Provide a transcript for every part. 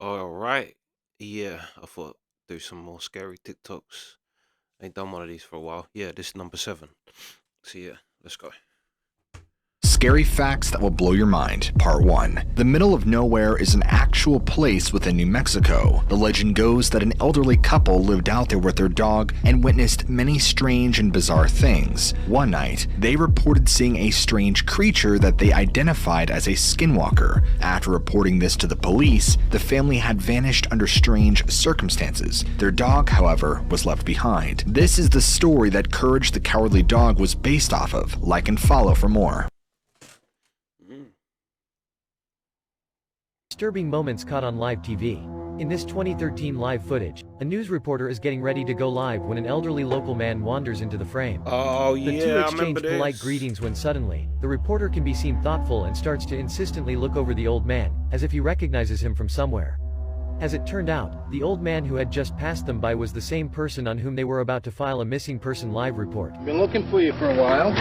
All right. Yeah, I thought do some more scary TikToks. Ain't done one of these for a while. Yeah, this is number seven. So yeah, let's go. Scary Facts That Will Blow Your Mind, Part 1. The middle of nowhere is an actual place within New Mexico. The legend goes that an elderly couple lived out there with their dog and witnessed many strange and bizarre things. One night, they reported seeing a strange creature that they identified as a skinwalker. After reporting this to the police, the family had vanished under strange circumstances. Their dog, however, was left behind. This is the story that Courage the Cowardly Dog was based off of. Like and follow for more. Mm. Disturbing moments caught on live TV. In this 2013 live footage, a news reporter is getting ready to go live when an elderly local man wanders into the frame. Oh The two yeah, I remember exchange polite this. greetings when suddenly, the reporter can be seen thoughtful and starts to insistently look over the old man, as if he recognizes him from somewhere. As it turned out, the old man who had just passed them by was the same person on whom they were about to file a missing person live report. Been looking for you for a while.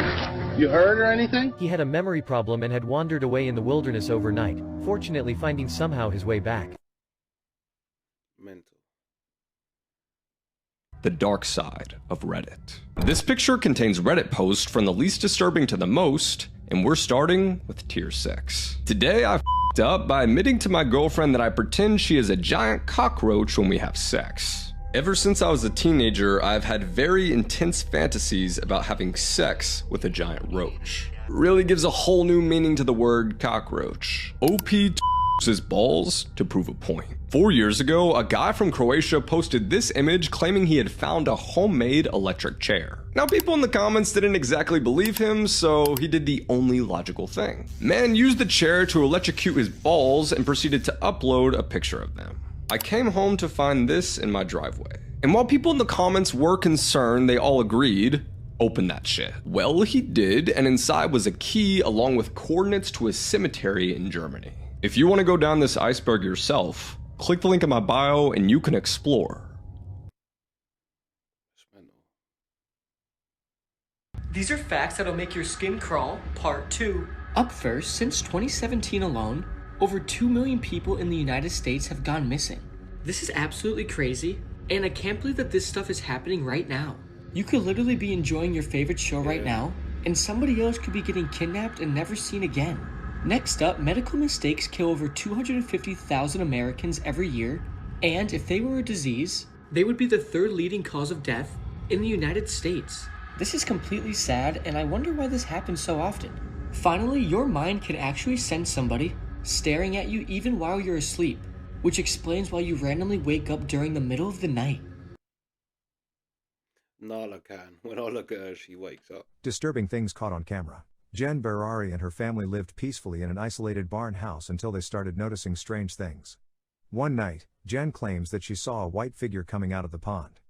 You heard or anything? He had a memory problem and had wandered away in the wilderness overnight, fortunately finding somehow his way back. Mental. The dark side of Reddit. This picture contains Reddit posts from the least disturbing to the most, and we're starting with tier 6. Today I f***ed up by admitting to my girlfriend that I pretend she is a giant cockroach when we have sex. Ever since I was a teenager, I've had very intense fantasies about having sex with a giant roach. Really gives a whole new meaning to the word cockroach. OP his balls to prove a point. 4 years ago, a guy from Croatia posted this image claiming he had found a homemade electric chair. Now people in the comments didn't exactly believe him, so he did the only logical thing. Man used the chair to electrocute his balls and proceeded to upload a picture of them. I came home to find this in my driveway. And while people in the comments were concerned, they all agreed, open that shit. Well, he did, and inside was a key along with coordinates to a cemetery in Germany. If you want to go down this iceberg yourself, click the link in my bio and you can explore. It's mental. These are facts that'll make your skin crawl, part 2. Up first, since 2017 alone, over 2 million people in the United States have gone missing. This is absolutely crazy, and I can't believe that this stuff is happening right now. You could literally be enjoying your favorite show right now, and somebody else could be getting kidnapped and never seen again. Next up, medical mistakes kill over 250,000 Americans every year, and if they were a disease, they would be the third leading cause of death in the United States. This is completely sad, and I wonder why this happens so often. Finally, your mind can actually sense somebody staring at you even while you're asleep, which explains why you randomly wake up during the middle of the night. Nala can. When I look at her, she wakes up. Disturbing things caught on camera. Jen Berari and her family lived peacefully in an isolated barn house until they started noticing strange things. One night, Jen claims that she saw a white figure coming out of the pond.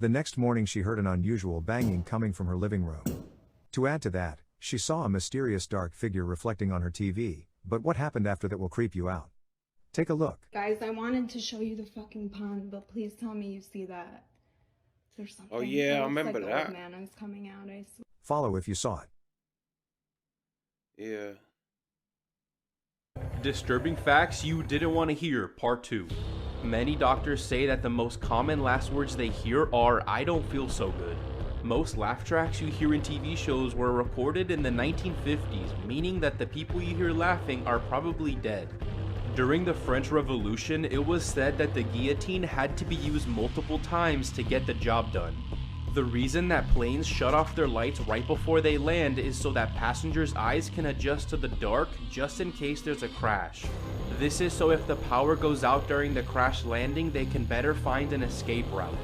The next morning she heard an unusual banging coming from her living room. To add to that, she saw a mysterious dark figure reflecting on her TV, but what happened after that will creep you out. Take a look. Guys, I wanted to show you the fucking pond, but please tell me you see that. There's something. Oh yeah, I It looks remember like the that. old man is coming out, I swear. Follow if you saw it. Yeah. Disturbing facts you didn't want to hear, part 2. Many doctors say that the most common last words they hear are, "I don't feel so good." Most laugh tracks you hear in TV shows were recorded in the 1950s, meaning that the people you hear laughing are probably dead. During the French Revolution, it was said that the guillotine had to be used multiple times to get the job done. The reason that planes shut off their lights right before they land is so that passengers' eyes can adjust to the dark just in case there's a crash. This is so if the power goes out during the crash landing, they can better find an escape route.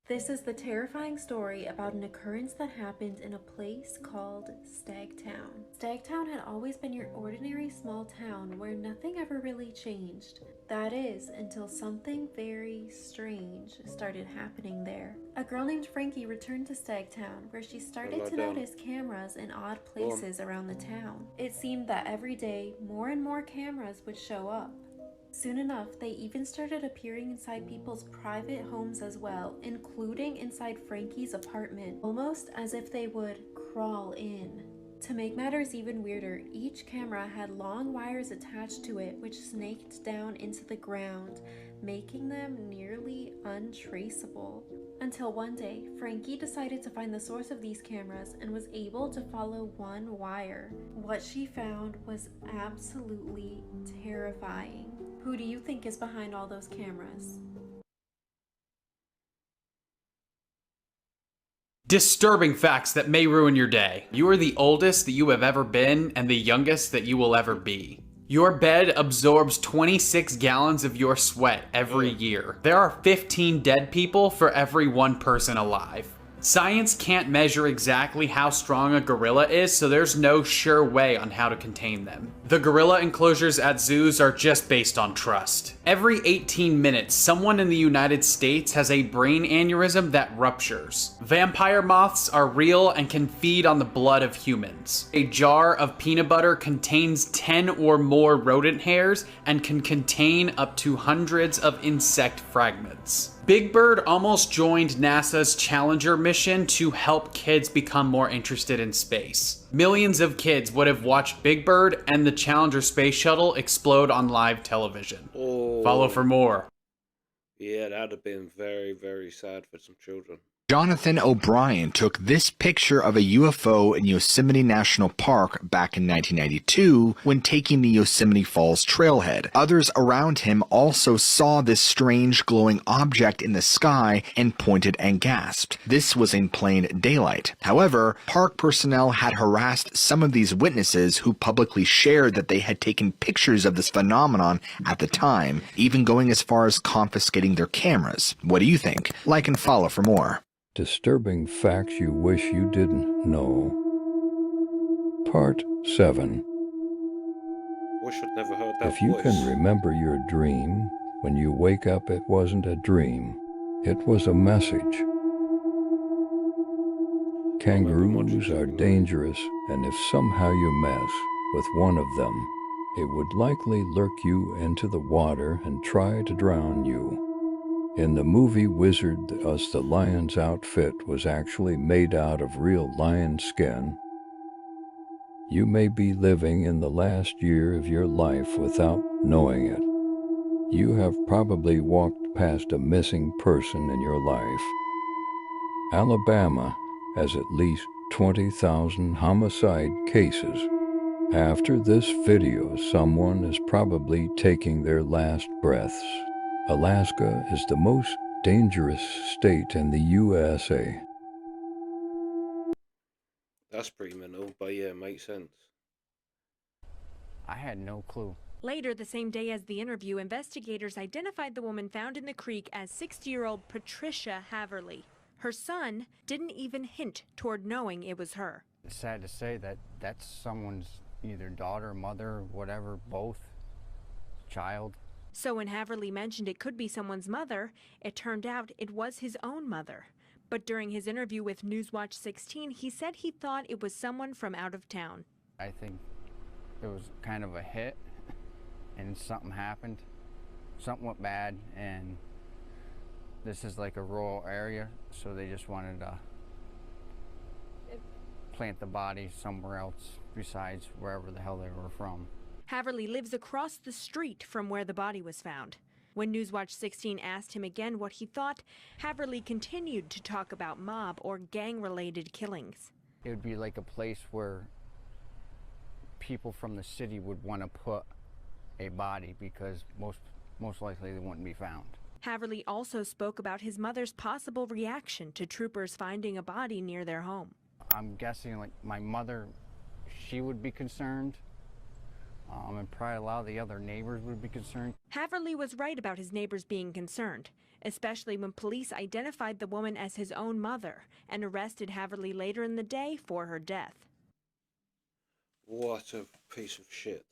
This is the terrifying story about an occurrence that happened in a place called Stagtown. Stagtown had always been your ordinary small town where nothing ever really changed. That is, until something very strange started happening there. A girl named Frankie returned to Stagtown, where she started to notice cameras in odd places around the town. It seemed that every day, more and more cameras would show up. Soon enough, they even started appearing inside people's private homes as well, including inside Frankie's apartment, almost as if they would crawl in. To make matters even weirder, each camera had long wires attached to it which snaked down into the ground, making them nearly untraceable. Until one day, Frankie decided to find the source of these cameras and was able to follow one wire. What she found was absolutely terrifying. Who do you think is behind all those cameras? Disturbing facts that may ruin your day. You are the oldest that you have ever been and the youngest that you will ever be. Your bed absorbs 26 gallons of your sweat every year. There are 15 dead people for every one person alive. Science can't measure exactly how strong a gorilla is, so there's no sure way on how to contain them. The gorilla enclosures at zoos are just based on trust. Every 18 minutes, someone in the United States has a brain aneurysm that ruptures. Vampire moths are real and can feed on the blood of humans. A jar of peanut butter contains 10 or more rodent hairs and can contain up to hundreds of insect fragments. Big Bird almost joined NASA's Challenger mission to help kids become more interested in space. Millions of kids would have watched Big Bird and the Challenger space shuttle explode on live television. Oh. Follow for more. Yeah, that'd have been very, very sad for some children. Jonathan O'Brien took this picture of a UFO in Yosemite National Park back in 1992 when taking the Yosemite Falls trailhead. Others around him also saw this strange glowing object in the sky and pointed and gasped. This was in plain daylight. However, park personnel had harassed some of these witnesses who publicly shared that they had taken pictures of this phenomenon at the time, even going as far as confiscating their cameras. What do you think? Like and follow for more. Disturbing facts you wish you didn't know. Part 7. Wish I'd never heard that If you voice. can remember your dream, when you wake up it wasn't a dream. It was a message. Kangaroos are dangerous, and if somehow you mess with one of them, it would likely lurk you into the water and try to drown you. In the movie Wizard of Oz, the lion's outfit was actually made out of real lion skin. You may be living in the last year of your life without knowing it. You have probably walked past a missing person in your life. Alabama has at least 20,000 homicide cases. After this video, someone is probably taking their last breaths. Alaska is the most dangerous state in the USA. That's pretty mental, but yeah, makes sense. I had no clue. Later the same day as the interview, investigators identified the woman found in the creek as 60-year-old Patricia Haverly. Her son didn't even hint toward knowing it was her. It's sad to say that that's someone's either daughter, mother, whatever, both, child. So when Haverly mentioned it could be someone's mother, it turned out it was his own mother. But during his interview with Newswatch 16, he said he thought it was someone from out of town. I think it was kind of a hit, and something happened. Something went bad, and this is like a rural area, so they just wanted to plant the body somewhere else besides wherever the hell they were from. Haverly lives across the street from where the body was found. When Newswatch 16 asked him again what he thought, Haverly continued to talk about mob or gang-related killings. It would be like a place where people from the city would want to put a body because most likely they wouldn't be found. Haverly also spoke about his mother's possible reaction to troopers finding a body near their home. I'm guessing like my mother, she would be concerned. And probably a lot of the other neighbors would be concerned. Haverly was right about his neighbors being concerned, especially when police identified the woman as his own mother and arrested Haverly later in the day for her death. What a piece of shit.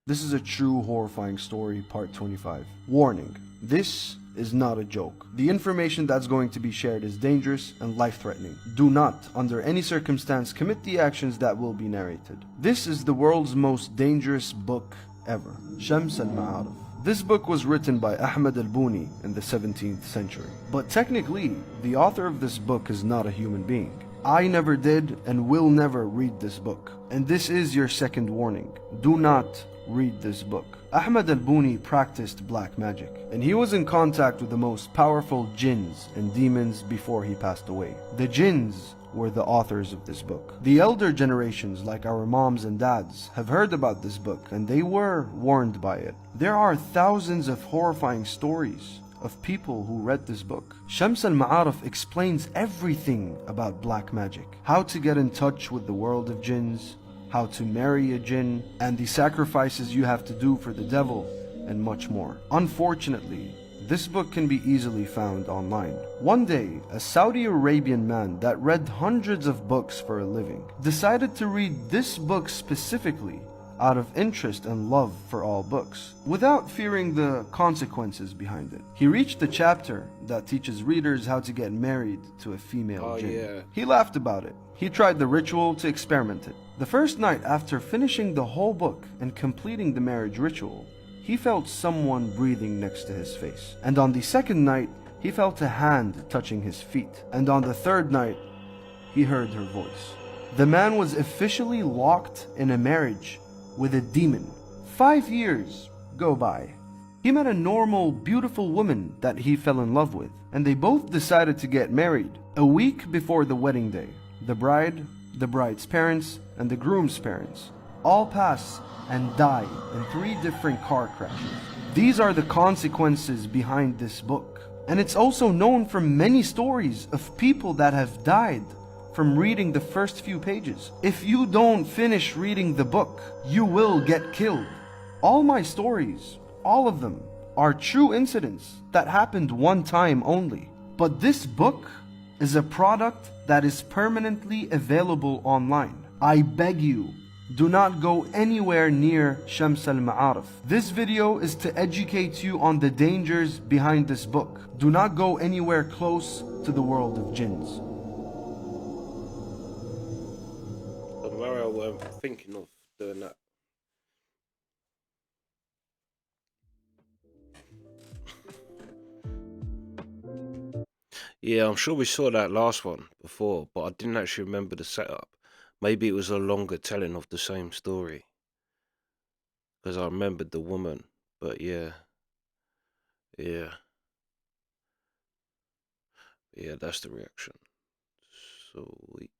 This is a true horrifying story, part 25. Warning, this is not a joke. The information that's going to be shared is dangerous and life-threatening. Do not, under any circumstance, commit the actions that will be narrated. This is the world's most dangerous book ever, Shams al-Ma'arif. This book was written by Ahmad al-Buni in the 17th century. But technically, the author of this book is not a human being. I never did and will never read this book. And this is your second warning. Do not read this book. Ahmed al-Buni practiced black magic, and he was in contact with the most powerful jinns and demons before he passed away. The jinns were the authors of this book. The elder generations, like our moms and dads, have heard about this book and they were warned by it. There are thousands of horrifying stories of people who read this book. Shams al-Ma'arif explains everything about black magic, how to get in touch with the world of jinns, how to marry a jinn, and the sacrifices you have to do for the devil, and much more. Unfortunately, this book can be easily found online. One day, a Saudi Arabian man that read hundreds of books for a living decided to read this book specifically out of interest and love for all books, without fearing the consequences behind it. He reached the chapter that teaches readers how to get married to a female jinn. He laughed about it. He tried the ritual to experiment it. The first night after finishing the whole book and completing the marriage ritual, he felt someone breathing next to his face. And on the second night, he felt a hand touching his feet. And on the third night, he heard her voice. The man was officially locked in a marriage with a demon. 5 years go by. He met a normal, beautiful woman that he fell in love with, and they both decided to get married. A week before the wedding day, the bride, the bride's parents, and the groom's parents all pass and die in 3 different car crashes. These are the consequences behind this book. And it's also known from many stories of people that have died from reading the first few pages. If you don't finish reading the book, you will get killed. All my stories, all of them, are true incidents that happened one time only. But this book is a product that is permanently available online. I beg you, do not go anywhere near Shams al-Ma'arif. This video is to educate you on the dangers behind this book. Do not go anywhere close to the world of jinns. Tomorrow we're thinking of doing that. Yeah, I'm sure we saw that last one before, but I didn't actually remember the setup. Maybe it was a longer telling of the same story, because I remembered the woman. But yeah, that's the reaction. Sweet.